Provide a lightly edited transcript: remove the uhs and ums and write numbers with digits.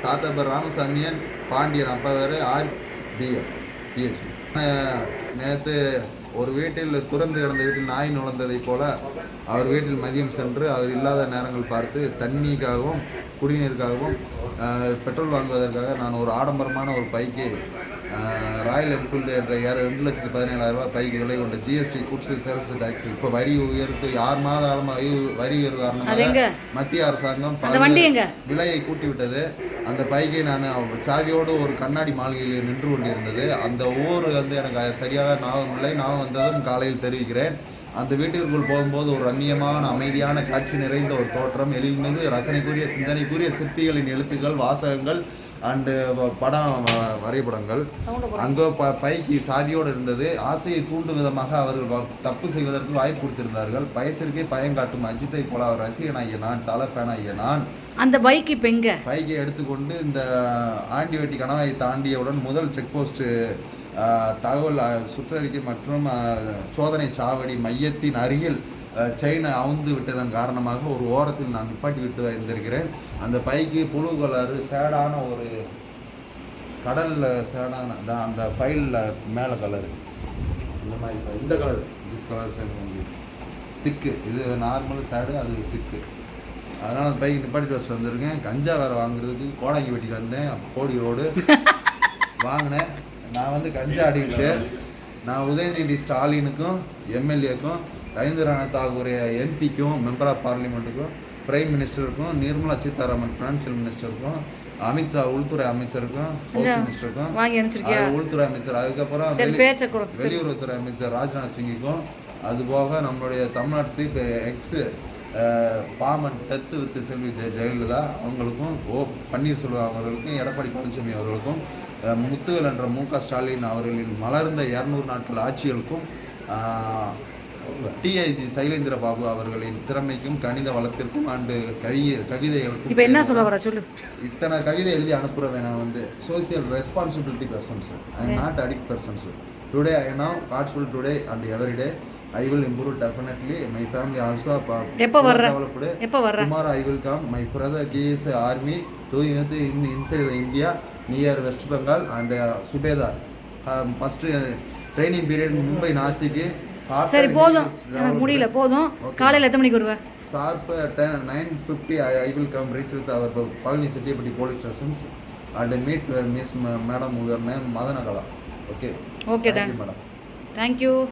தாத்தா பேர் ராமசாமியன் பாண்டியன், அப்பா வேறு RBA PhD. நேற்று ஒரு வீட்டில் துறந்து கிடந்த வீட்டில் நாய் நுழைந்ததைப் போல அவர் வீட்டில் மதியம் சென்று அவர் இல்லாத நேரங்கள் பார்த்து தண்ணிக்காகவும் குடிநீருக்காகவும் பெட்ரோல் வாங்குவதற்காக நான் ஒரு ஆடம்பரமான ஒரு பைக்கு ராயல் என்ஃபீல்டு என்ற 2,17,000 பைக்கு விலை கொண்ட GST குட்ஸ் சேல்ஸ் டாக்ஸ் இப்போ வரி உயர்த்து 6 மாத காலமாக வரி உயர்வு காரணமாக மத்திய அரசாங்கம் விலையை கூட்டிவிட்டது. அந்த பைக்கை நான் சாவியோடு ஒரு கண்ணாடி மாளிகையில் நின்று கொண்டிருந்தது. அந்த ஊர் வந்து எனக்கு சரியாக ஞாபகம் இல்லை. ஞாபகம் வந்ததும் காலையில் தெரிவிக்கிறேன். அந்த வீட்டிற்குள் போகும்போது ஒரு ரம்மியமான அமைதியான காட்சி நிறைந்த ஒரு தோற்றம், எழில்மிகு ரசனைக்குரிய சிந்தனைக்குரிய சிற்பிகளின் எழுத்துக்கள், வாசகங்கள் அண்டு படம் வரைபடங்கள். அங்கே பைக்கு சாவியோடு இருந்தது. ஆசையை தூண்டும் விதமாக அவர்கள் தப்பு செய்வதற்கு வாய்ப்பு கொடுத்திருந்தார்கள். பயத்திற்கே பயம் காட்டும் அஜித்தை போல அவர் ரசிகனாகிய நான், தலை ஃபேனாகிய நான் அந்த பைக்கை எடுத்துக்கொண்டு இந்த ஆண்டிவெட்டி கணவாயை தாண்டியவுடன் முதல் செக் போஸ்ட்டு தகவல் சுற்றறிக்கை மற்றும் சோதனை சாவடி மையத்தின் அருகில் செயினை அவுந்து விட்டதன் காரணமாக ஒரு ஓரத்தில் நான் நிப்பாட்டி விட்டு வந்திருக்கிறேன். அந்த பைக்கு புழு கலரு சேடான ஒரு கடலில் சேடான அந்த ஃபைலில் மேலே கலரு இந்த மாதிரி இந்த கலர் திஸ் கலர் சேடு திக்கு, இது நார்மல் சேடு, அது திக்கு. அதனால் அந்த பைக்கு நிப்பாட்டி வச்சு வந்திருக்கேன். கஞ்சா வேறு வாங்குறதுக்கு கோடாங்கி வெட்டிட்டு வந்தேன். கோடி ரோடு வாங்கினேன். நான் வந்து கஞ்சா அடிக்கிட்டு நான் உதயநிதி ஸ்டாலினுக்கும் எம்எல்ஏக்கும் ரவீந்திரநாத் தாகூர் MP-க்கும் மெம்பர் ஆஃப் பார்லிமெண்ட்டுக்கும் பிரைம் மினிஸ்டருக்கும் நிர்மலா சீதாராமன் ஃபினான்சியல் மினிஸ்டருக்கும் அமித்ஷா உள்துறை அமைச்சருக்கும் ஹவுஸ் மினிஸ்டருக்கும் உள்துறை அமைச்சர், அதுக்கப்புறம் வெளியுறவுத்துறை அமைச்சர் ராஜ்நாத் சிங்குக்கும், அதுபோக நம்மளுடைய தமிழ்நாடு சீஃப் எக்ஸ் பாமன் டெத்து வித் செல்வி ஜெயலலிதா அவங்களுக்கும், பன்னீர்செல்வம் அவர்களுக்கும், எடப்பாடி பழனிசாமி அவர்களுக்கும், முத்துவேல் என்ற MK ஸ்டாலின் அவர்களின் மலர்ந்த 200 நாட்கள் ஆட்சிகளுக்கும், TIG சைலேந்திர பாபு அவர்களின் திறமைக்கும் கணித வளத்திற்கும் அண்டு கவிதைகளுக்கும் இப்போ என்ன சொல்ல வர சொல்லு. இத்தனை கவிதை எழுதி அனுப்புகிறேன். நான் வந்து social responsibility persons, I am not addict persons. Today I now godful today and every day I will improve definitely. My family also developed. Tomorrow I will come. My brother is army doing it in inside the India near West Bengal and Subedar. First training period Mumbai Nasik. சரி போதும், எனக்கு முடியல, போதும். காலையில் எத்தனை மணிக்கு வருவேன்? Sharp 9:50 I will come reach with our Palani City police stations and meet Miss Madam, her name Madanakala. Okay. Thank you, madam. Thank you.